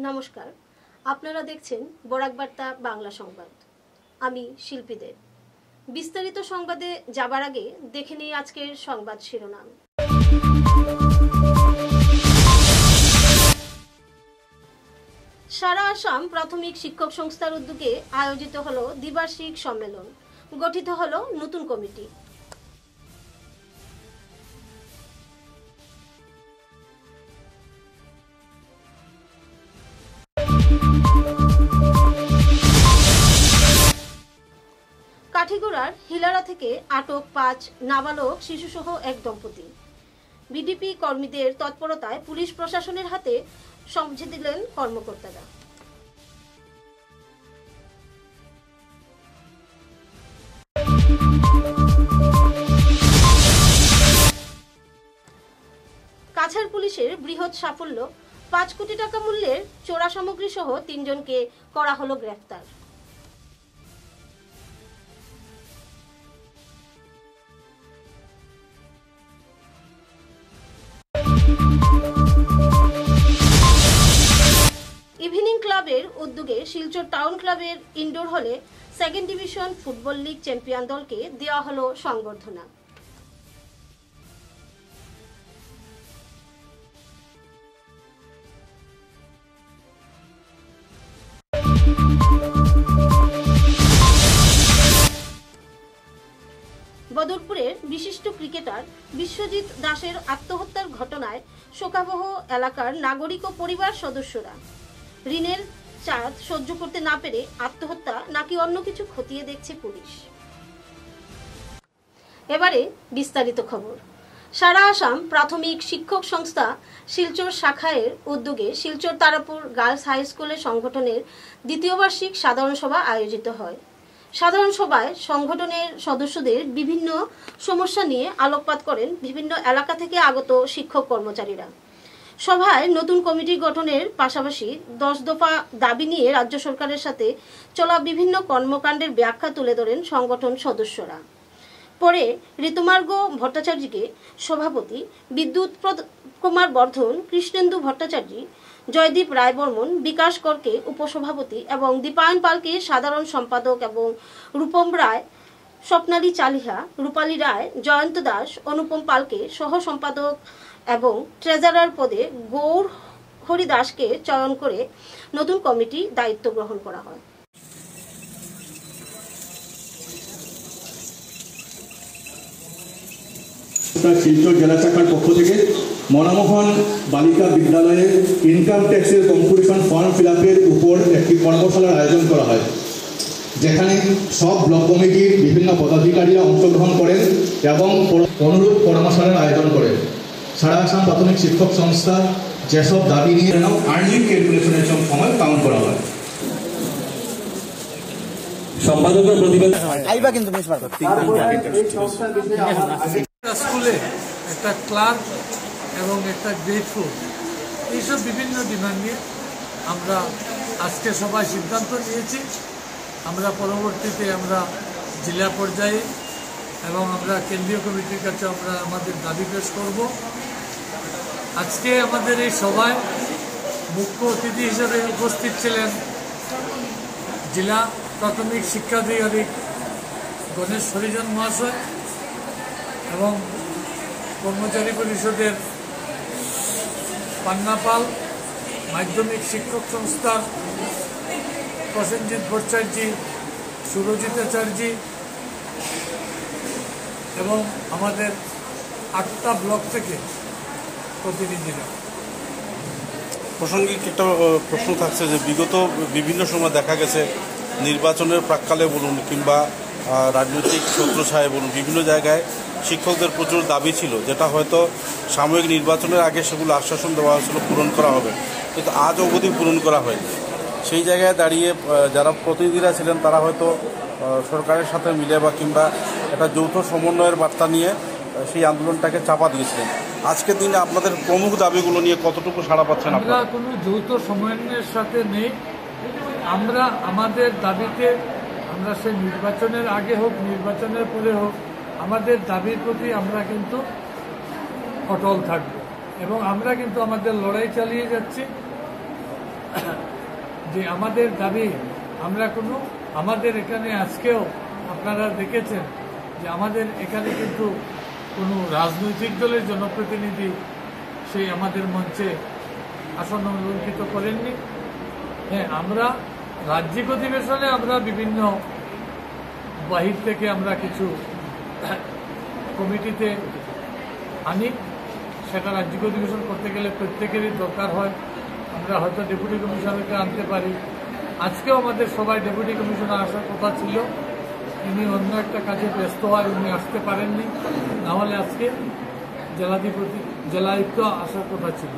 নমস্কার, আপনারা দেখছেন বরাক বার্তা বাংলা সংবাদ। আমি শিল্পী দেব। বিস্তারিত সংবাদে যাবার আগে দেখে নিই আজকের সংবাদ শিরোনাম। সারা আসাম প্রাথমিক শিক্ষক সংস্থার উদ্যোগে আয়োজিত হলো দ্বিবার্ষিক সম্মেলন। গঠিত হলো নতুন কমিটি। কাঠিগড়ার হিলারা থেকে আটক 5 নাবালক শিশুসহ এক দম্পতি। বিডিপি কর্মীদের তৎপরতায় পুলিশ প্রশাসনের হাতে সমঝে দিলেন কর্মকর্তারা। কাছাড় পুলিশের বৃহৎ সাফল্য, 5 কোটি টাকা মূল্যের চোরা সামগ্রী সহ 3 জনকে করা হলো গ্রেফতার। ইভিনিং ক্লাবের উদ্যোগে শিলচর টাউন ক্লাবের ইনডোর হলে 2nd division football league champion দলকে দেওয়া হলো সংবর্ধনা। বদরপুরের বিশিষ্ট ক্রিকেটার বিশ্বজিৎ দাসের আত্মহত্যার ঘটনায় শোকাবহ এলাকার নাগরিক ও পরিবার সদস্যরা। ঋণের চাপ সহ্য করতে না পেরে আত্মহত্যা নাকি অন্য কিছু খতিয়ে দেখছে পুলিশ। এবারে বিস্তারিত খবর। সারা আসাম প্রাথমিক শিক্ষক সংস্থা শিলচর শাখায়ের উদ্যোগে শিলচর তারাপুর গার্লস হাই স্কুলের সংগঠনের 2য় বার্ষিক সাধারণ সভা আয়োজিত হয়। সাধারণ সভায় সংগঠনের সদস্যদের বিভিন্ন সমস্যা নিয়ে আলোকপাত করেন বিভিন্ন এলাকা থেকে আগত শিক্ষক কর্মচারীরা। সভায় নতুন কমিটি গঠনের পাশাপাশি 10 দফা দাবি নিয়ে রাজ্য সরকারের সাথে চলা বিভিন্ন কর্মকাণ্ডের ব্যাখ্যা তুলে ধরেন সংগঠন সদস্যরা। পরে ঋতুমার্গ ভট্টাচার্যকে সভাপতি, বিদ্যুৎ কুমার বর্ধন, কৃষ্ণেন্দু ভট্টাচার্য, জয়দীপ রায়বর্মন, বিকাশ করকে উপসভাপতি এবং দীপায়ন পালকে সাধারণ সম্পাদক এবং রূপম রায়, স্বপ্নালী চালিহা, রূপালী রায়, জয়ন্ত দাস, অনুপম পালকে সহ সম্পাদক এবং ট্রেজারার পদে গৌর হরি দাসকে চয়ন করে নতুন কমিটি দায়িত্ব গ্রহণ করা হয়। শিলচর জেলা শাখার পক্ষ থেকে মনমোহন বালিকা বিদ্যালয়ে ইনকাম ট্যাক্সের কম্পিটিশন ফর্ম ফিল আপের উপর একটি কর্মশালার আয়োজন করা হয়, যেখানে সব ব্লক কমিটির বিভিন্ন পদাধিকারীরা অংশগ্রহণ করেন এবং অনুরূপ কর্মশালার আয়োজন করেন। সারা আসাম প্রাথমিক শিক্ষক সংস্থা যেসব দাবি নিয়ে আর্নিং ক্যালকুলেশনের সময় কাউন্ট করা হয়। সম্পাদকের প্রতিবেদন স্কুলে একটা ক্লার্ক এবং একটা গ্রেড 4 এইসব বিভিন্ন ডিমান্ড নিয়ে আমরা আজকে সবাই সিদ্ধান্ত নিয়েছি। আমরা পরবর্তীতে আমরা জেলা পর্যায়ে এবং আমরা কেন্দ্রীয় কমিটির কাছে আমরা আমাদের দাবি পেশ করব। আজকে আমাদের এই সভায় মুখ্য অতিথি হিসেবে উপস্থিত ছিলেন জেলা প্রাথমিক শিক্ষা আধিকারিক গণেশ হরিজন মহাশয় এবং কর্মচারী পরিষদের পান্নাপাল, মাধ্যমিক শিক্ষক সংস্থার প্রসেনজিৎ ভট্টাচার্য, সুরজিৎ আচার্য এবং আমাদের 8টা ব্লক থেকে প্রতিনিধিরা। প্রাসঙ্গিক একটা প্রশ্ন থাকছে যে বিগত বিভিন্ন সময় দেখা গেছে নির্বাচনের প্রাক্কালে বলুন কিংবা রাজনৈতিক ছত্রছায়ায় বলুন, বিভিন্ন জায়গায় শিক্ষকদের প্রচুর দাবি ছিল, যেটা হয়তো সাময়িক নির্বাচনের আগে সেগুলো আশ্বাসন দেওয়া হয়েছিল পূরণ করা হবে, কিন্তু আজ অবধি পূরণ করা হয়নি। সেই জায়গায় দাঁড়িয়ে যারা প্রতিনিধিরা ছিলেন তারা হয়তো সরকারের সাথে মিলে বা কিংবা একটা যৌথ সমন্বয়ের বার্তা নিয়ে সেই আন্দোলনটাকে চাপা দিয়েছিলেন। আজকের দিনে আপনাদের প্রমুখ দাবিগুলো নিয়ে কতটুকু সাড়া পাচ্ছেন? আমরা কোনো যৌথ সমন্বয়ের সাথে নেই। আমরা আমাদের দাবিতে আমরা সে নির্বাচনের আগে হোক নির্বাচনের পরে হোক আমাদের দাবির প্রতি আমরা কিন্তু অটল থাকব এবং আমরা কিন্তু আমাদের লড়াই চালিয়ে যাচ্ছি। যে আমাদের দাবি আমরা আমাদের এখানে আজকেও আপনারা দেখেছেন যে আমাদের এখানে কিন্তু কোনো রাজনৈতিক দলের জনপ্রতিনিধি সেই আমাদের মঞ্চে আসন অলঙ্কৃত করেননি। হ্যাঁ, আমরা রাজ্যিক অধিবেশনে আমরা বিভিন্ন বাহির থেকে আমরা কিছু কমিটিতে আনি, সেটা রাজ্যিক অধিবেশন করতে গেলে প্রত্যেকেরই দরকার হয়। আমরা হয়তো ডেপুটি কমিশনারকে আনতে পারি। আজকেও আমাদের সবাই ডেপুটি কমিশনার আসার কথা ছিল, তিনি অন্য একটা কাজে ব্যস্ত হয়, উনি আসতে পারেননি, নাহলে আজকে জেলায়ুক্ত আসার কথা ছিল।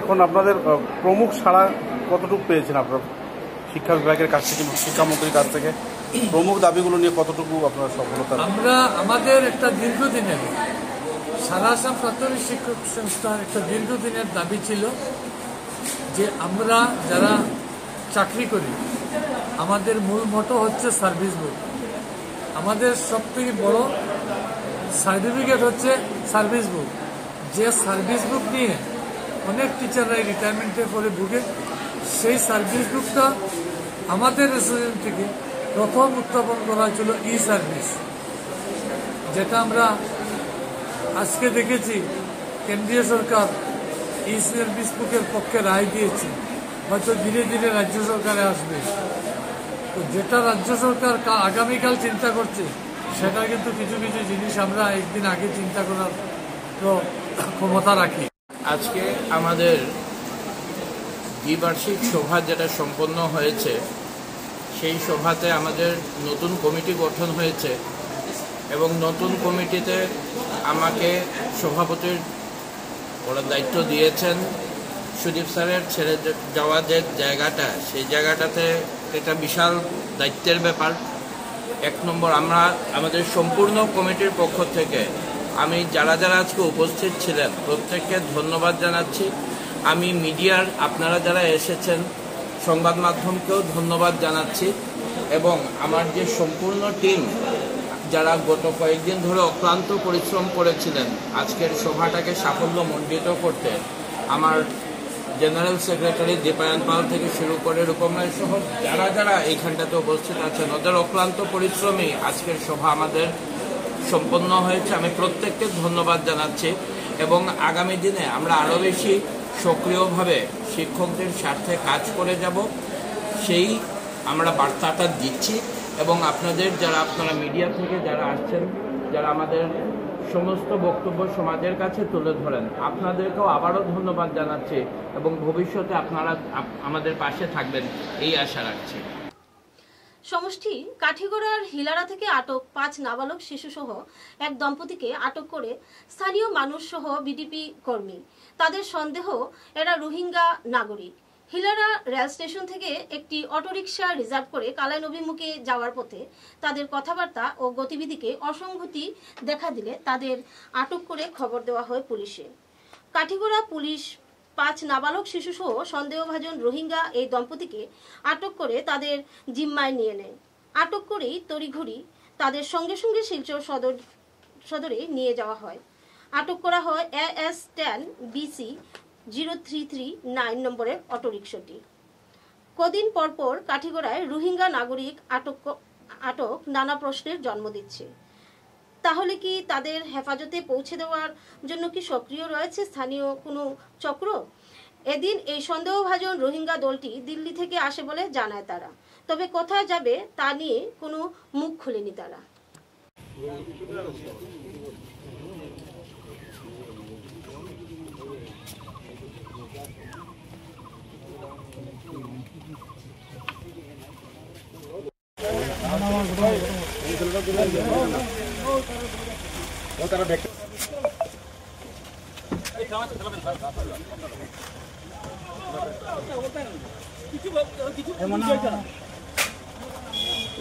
এখন আপনাদের প্রমুখ সাড়া কতটুকু পেয়েছেন আপনার শিক্ষা বিভাগের কাছ থেকে, শিক্ষামন্ত্রীর কাছ থেকে? প্রমুখ দাবিগুলো নিয়ে কতটুকু আপনার সফলতা? আমরা আমাদের একটা দীর্ঘদিনের সারা আসাম প্রাথমিক শিক্ষক সংস্থার একটা দীর্ঘদিনের দাবি ছিল যে আমরা যারা চাকরি করি আমাদের মূল মোটো হচ্ছে সার্ভিস বুক। আমাদের সবথেকে বড় সার্টিফিকেট হচ্ছে সার্ভিস বুক। যে সার্ভিস বুক নিয়ে অনেক টিচাররাই রিটায়ারমেন্টের পরে ভুগে, সেই সার্ভিস বুকটা আমাদের রেস্টুরেন্ট থেকে প্রথম উত্থাপন করা হয়েছিল ই সার্ভিস, যেটা আমরা আজকে দেখেছি কেন্দ্রীয় সরকার ই সার্ভিস বুকের পক্ষে রায় দিয়েছে, হয়তো ধীরে ধীরে রাজ্য সরকারে আসবে। তো যেটা রাজ্য সরকার আগামীকাল চিন্তা করছে, সেটা কিন্তু কিছু কিছু জিনিস আমরা একদিন আগে চিন্তা করার ক্ষমতা রাখি। আজকে আমাদের দ্বিবার্ষিক সভা যেটা সম্পন্ন হয়েছে, সেই সভাতে আমাদের নতুন কমিটি গঠন হয়েছে এবং নতুন কমিটিতে আমাকে সভাপতির দায়িত্ব দিয়েছেন সুদীপ স্যারের ছেড়ে যাওয়া যে জায়গাটা, সেই জায়গাটাতে এটা বিশাল দায়িত্বের ব্যাপার। এক নম্বর, আমরা আমাদের সম্পূর্ণ কমিটির পক্ষ থেকে আমি যারা যারা আজকে উপস্থিত ছিলেন প্রত্যেককে ধন্যবাদ জানাচ্ছি। আমি মিডিয়ার আপনারা যারা এসেছেন, সংবাদ মাধ্যমকেও ধন্যবাদ জানাচ্ছি এবং আমার যে সম্পূর্ণ টিম যারা গত কয়েকদিন ধরে অক্লান্ত পরিশ্রম করেছিলেন আজকের সভাটাকে সাফল্যমণ্ডিত করতে, আমার জেনারেল সেক্রেটারি দীপায়ন পাল থেকে শুরু করে রূপম রায় সহ যারা যারা এইখানটাতে উপস্থিত আছেন, ওদের অক্লান্ত পরিশ্রমই আজকের সভা আমাদের সম্পন্ন হয়েছে। আমি প্রত্যেককে ধন্যবাদ জানাচ্ছি এবং আগামী দিনে আমরা আরও বেশি সক্রিয়ভাবে শিক্ষকদের স্বার্থে কাজ করে যাব, সেই আমরা বার্তাটা দিচ্ছি। এবং আপনাদের আপনারা মিডিয়া থেকে যারা আসছেন, যারা আমাদের সমস্ত বক্তব্য সমাজের কাছে তুলে ধরেন, আপনাদেরকেও আবারও ধন্যবাদ জানাচ্ছি এবং ভবিষ্যতে আপনারা আমাদের পাশে থাকবেন এই আশা রাখছি। সমষ্টি কাঠিগড়ার হিলারা থেকে আটক 5 নাবালক শিশুসহ এক দম্পতিকে আটক করে স্থানীয় মানুষ সহ বিডিপি কর্মী। তাদের সন্দেহ এরা রোহিঙ্গা নাগরিক। হিলারা রেল স্টেশন থেকে একটি অটোরিকশা রিজার্ভ করে কালাই অভিমুখে যাওয়ার পথে তাদের কথাবার্তা ও গতিবিধিকে অসঙ্গতি দেখা দিলে তাদের আটক করে খবর দেওয়া হয় পুলিশে। কাঠিগড়া পুলিশ 5 নাবালক শিশুসহ সন্দেহভাজন রোহিঙ্গা এই দম্পতিকে আটক করে তাদের জিম্মায় নিয়ে নেয়। আটক করেই তড়িঘড়ি তাদের সঙ্গে সঙ্গে শিলচর সদরে নিয়ে যাওয়া হয়। আটক করা হয় AS10 BC 0339 নম্বরের অটোরিকশাটি। কদিন পরপর কাঠিগড়ায় রোহিঙ্গা নাগরিক আটক নানা প্রশ্নের জন্ম দিচ্ছে। তাহলে কি তাদের হেফাজতে পৌঁছে দেওয়ার জন্য কি সক্রিয় রয়েছে স্থানীয় কোনো চক্র? এদিন এই সন্দেহভাজন রোহিঙ্গা দলটি দিল্লি থেকে আসে বলে জানায় তারা, তবে কোথায় যাবে তা নিয়ে কোনো মুখ খোলেনি তারা।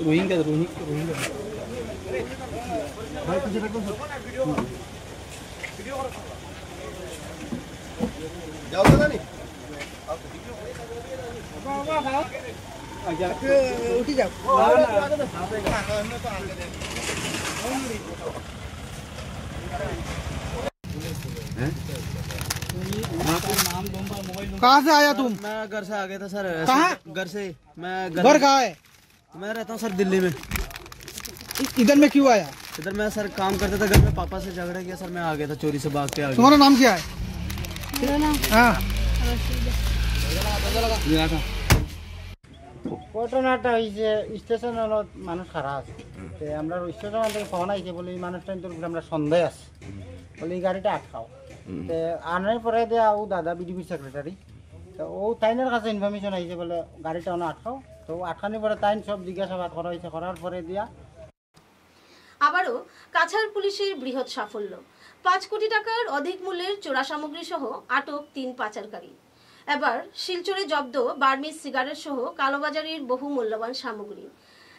रोहिंग्या उठी जाओ कहाँ से आया तुम? मैं घर से आ गया था सर। कहाँ? घर से। मैं घर कहाँ है? मैं रहता हूँ सर दिल्ली में। इधर में क्यों आया? इधर मैं सर काम करता था घर में, पापा से झगड़ा किया सर, मैं आ गया था, चोरी से भाग के आ गया। तुम्हारा नाम क्या है? मेरा नाम हाँ ঘটনাটা হয়েছে স্টেশনের মানুষ খারাপ আছে, তো আমরা স্টেশন থেকে ফোন আইছে বলে এই মানুষটা কিন্তু আমরা সন্দেহ আছে বলে এই গাড়িটা আটকাও। তো আনার পরে দেয়া ও দাদা বিডিপির সেক্রেটারি, তো ও তাইনের কাছে ইনফরমেশন আইছে বলে গাড়িটা ওনা আটকাও। তো আটকানোর পরে তাইন সব জিজ্ঞাসাবাদ করা হয়েছে, করার পরে দিয়া আবারও কাছাড় পুলিশের বৃহৎ সাফল্য, 5 কোটি টাকার অধিক মূল্যের চোরা সামগ্রী সহ আটক 3 পাচারকারী। এবার শিলচরে জব্দ বার্মিজ সিগারেট সহ কালোবাজারের বহু মূল্যবান সামগ্রী,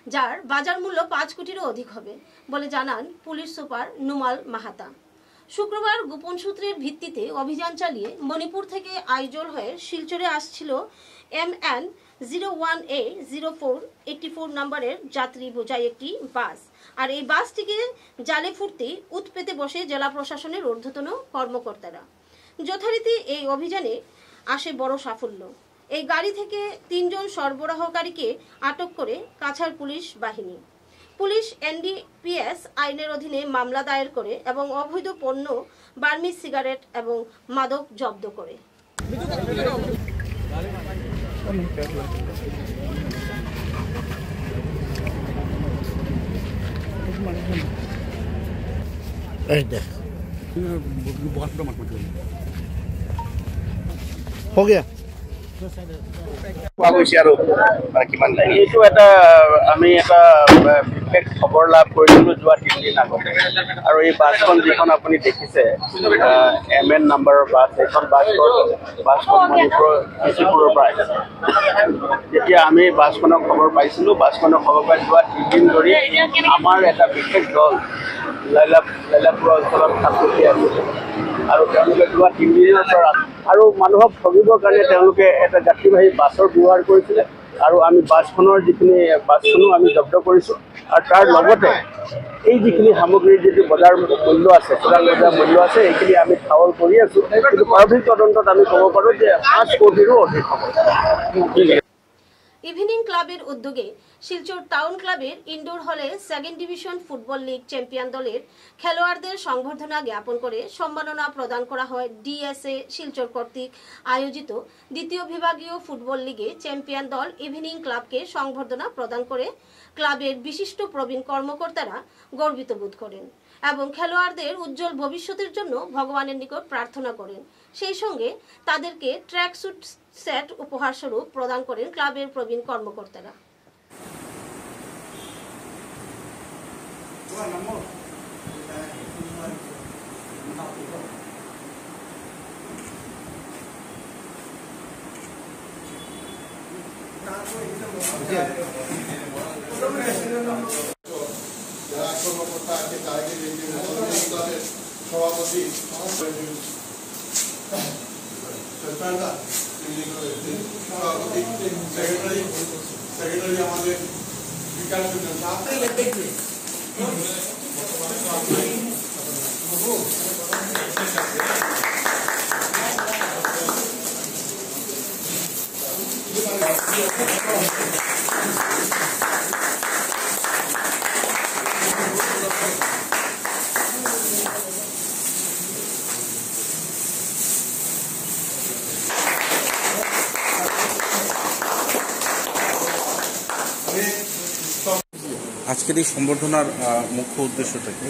যার বাজার মূল্য 5 কোটিরও অধিক হবে বলে জানান পুলিশ সুপার নুমাল মাহাতা। শুক্রবার গোপন সূত্রের ভিত্তিতে অভিযান চালিয়ে মণিপুর থেকে আইজল হয়ে শিলচরে আসছিল MN 01A0484 নম্বরের যাত্রী বোঝাই একটি বাস। আর এই বাসটিকে জালে ফুটতে উত পেতে বসে জেলা প্রশাসনের ঊর্ধ্বতন কর্মকর্তারা। যথারীতি এই অভিযানে আসে বড় সাফল্য। এই গাড়ি থেকে 3 জন সরবরাহকারীকে আটক করে কাছাড় পুলিশ বাহিনী। পুলিশ NDPS আইনের অধীনে মামলা দায়ের করে এবং অবৈধ পণ্য, বার্মিজ সিগারেট এবং মাদক জব্দ করে। हो गया। এইটো এটা আমি এটা বিশেষ খবৰ লাভ কৰিছিলোঁ যোৱা 3 দিন আগতে, আৰু এই বাছখন যিখন আপুনি দেখিছে MN নম্বৰৰ বাছ, এইখন বাছখন মণিপুৰৰ ডিচিপুৰৰ পৰা আহিছে। যেতিয়া আমি বাছখনৰ খবৰ পাইছিলোঁ, বাছখনৰ খবৰ পাই যোৱা 3 দিন ধৰি আমাৰ এটা বিশেষ দল লাইলাপুৰ অঞ্চলত থাকি আছিল, আৰু তেওঁলোকে যোৱা 3 দিনৰ পৰা আৰু মানুহক ঠগিবৰ কাৰণে তেওঁলোকে এটা যাত্ৰীবাহী বাছৰ ব্যৱহাৰ কৰিছিলে, আৰু আমি বাছখনো আমি জব্দ কৰিছোঁ। আৰু তাৰ লগতে এই যিখিনি সামগ্ৰীৰ যিটো বজাৰ মূল্য আছে, চোৰাং বজাৰ মূল্য আছে, এইখিনি আমি ঠাৱল কৰি আছোঁ। কিন্তু প্ৰাৰম্ভিক তদন্তত আমি ক'ব পাৰোঁ যে 5 কোটিৰো অধিক হ'ব। ইভিনিং ক্লাবের উদ্যোগে শিলচর টাউন ক্লাবের ইনডোর হলে 2nd division football league champion দলের খেলোয়াড়দের সংবর্ধনা জ্ঞাপন করে সম্মাননা প্রদান করা হয় DSA শিলচর কর্তৃক আয়োজিত 2য় বিভাগীয় ফুটবল লিগে চ্যাম্পিয়ন দল ইভিনিং ক্লাবকে সংবর্ধনা প্রদান করে ক্লাবের বিশিষ্ট প্রবীণ কর্মকর্তারা গর্বিত বোধ করেন এবং খেলোয়াড়দের উজ্জ্বল ভবিষ্যতের জন্য ভগবানের নিকট প্রার্থনা করেন। সেই সঙ্গে তাদেরকে ট্র্যাক স্যুট সেট উপহার স্বরূপ প্রদান করেন ক্লাবের প্রবীণ কর্মকর্তারা। সভাপতি সেক্রেটারি আমাদের বিকাশ আজকের এই সম্বর্ধনার মুখ্য উদ্দেশ্যটা কি?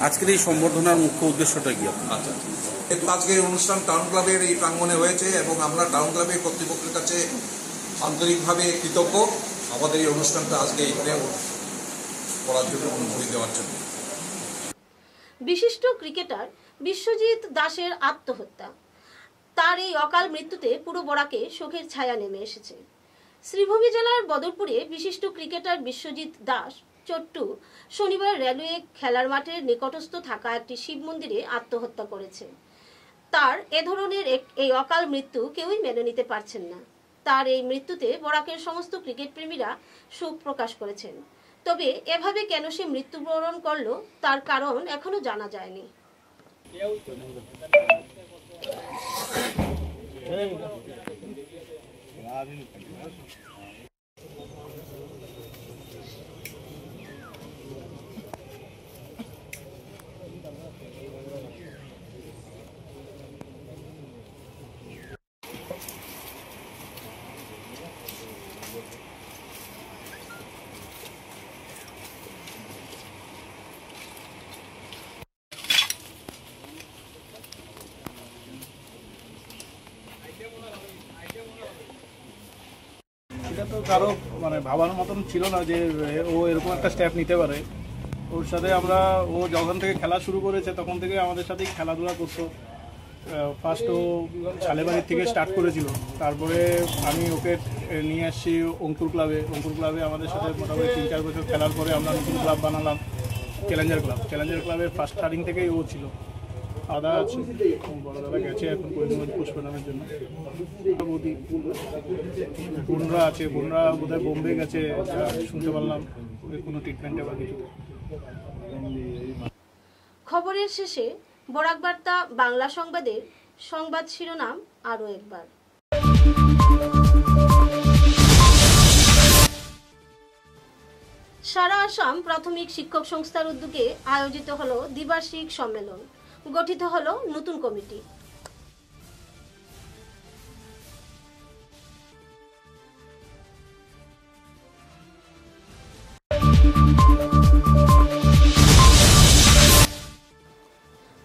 আজকের এই সম্বর্ধনার মুখ্য উদ্দেশ্যটা কি? আচ্ছা, আজকে এই অনুষ্ঠান টাউন ক্লাবের এই প্রাঙ্গণে হয়েছে এবং আমরা টাউন ক্লাবের কর্তৃপক্ষের কাছে আন্তরিকভাবে কৃতজ্ঞ আমাদের এই অনুষ্ঠানটা আজকে এখানে করার জন্য, অনুমতি দেওয়ার জন্য। বিশিষ্ট ক্রিকেটার বিশ্বজিৎ দাসের আত্মহত্যা, তার এই অকাল মৃত্যুতে পুরো বরাকে শোকের ছায়া নেমে এসেছে। শ্রীভূমি জেলার বদরপুরে বিশিষ্ট ক্রিকেটার বিশ্বজিৎ দাস চট্টু শনিবার রেলওয়ে খেলার মাঠের নিকটস্থ থাকা একটি শিব মন্দিরে আত্মহত্যা করেছে। তার এ ধরনের এই অকাল মৃত্যু কেউই মেনে নিতে পারছেন না। তার এই মৃত্যুতে বরাকের সমস্ত ক্রিকেট প্রেমীরা শোক প্রকাশ করেছেন। তবে এভাবে কেন সে মৃত্যুবরণ করলো তার কারণ এখনো জানা যায়নি। এটা তো কারো মানে ভাবানোর মতন ছিল না যে ও এরকম একটা স্টেপ নিতে পারে। ওর সাথে আমরা, ও যখন থেকে খেলা শুরু করেছে তখন থেকে আমাদের সাথেই খেলাধুলা করতো। ফার্স্ট ও শালেবাড়ির থেকে স্টার্ট করেছিল, তারপরে আমি ওকে নিয়ে আসছি অঙ্কুর ক্লাবে। অঙ্কুর ক্লাবে আমাদের সাথে মোটামুটি 3-4 বছর খেলার পরে আমরা নতুন ক্লাব বানালাম চ্যালেঞ্জার ক্লাব। চ্যালেঞ্জার ক্লাবে ফার্স্ট স্টার্টিং থেকেই ও ছিল। দাদা আছে, বড় দাদা গেছে এখন করিমগঞ্জ পুষ্প নামের জন্য। বোনরা আছে, বোনরা বোধহয় বোম্বে গেছে শুনতে পারলাম, কোনো ট্রিটমেন্টে বা কিছু। খবরের শেষে বরাক বার্তা বাংলা সংবাদের সংবাদ শিরোনাম আরও একবার। সারা আসাম প্রাথমিক শিক্ষক সংস্থার উদ্যোগে আয়োজিত হলো দ্বিবার্ষিক সম্মেলন। গঠিত হলো নতুন কমিটি।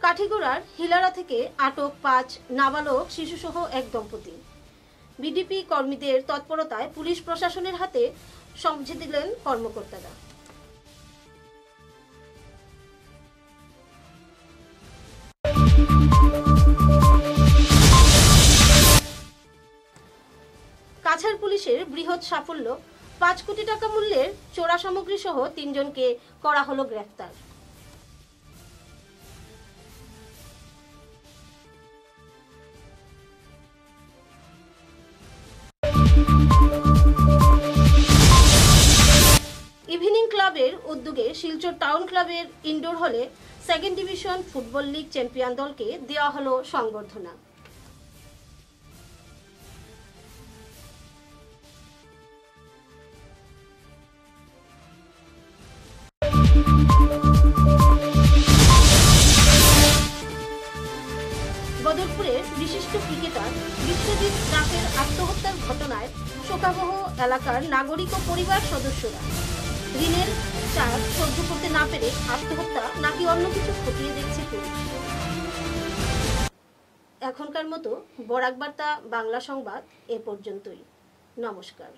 কাঠিগোড়ার হিলারা থেকে আটক 5 নাবালক শিশুসহ এক দম্পতি। বিডিপি কর্মীদের তৎপরতায় পুলিশ প্রশাসনের হাতে সমঝে দিলেন কর্মকর্তারা। কাছাড় পুলিশের বৃহৎ সাফল্য, 5 কোটি টাকা মূল্যের চোরা সামগ্রী সহ 3 জনকে করা হলো গ্রেফতার। ইভিনিং ক্লাবের উদ্যোগে শিলচর টাউন ক্লাবের ইনডোর হলে 2nd division football league champion দলকে দেওয়া হলো সংবর্ধনা। বদরপুরের বিশিষ্ট ক্রিকেটার বিশ্বজিৎ দাসের আত্মহত্যার ঘটনায় শোকাবহ এলাকার নাগরিক ও পরিবার সদস্যরা। ঋণের চাপ সহ্য করতে না পেরে আত্মহত্যা নাকি অন্য কিছু খতিয়ে দেখছে পুলিশ। এখনকার মতো বরাক বার্তা বাংলা সংবাদ এ পর্যন্তই। নমস্কার।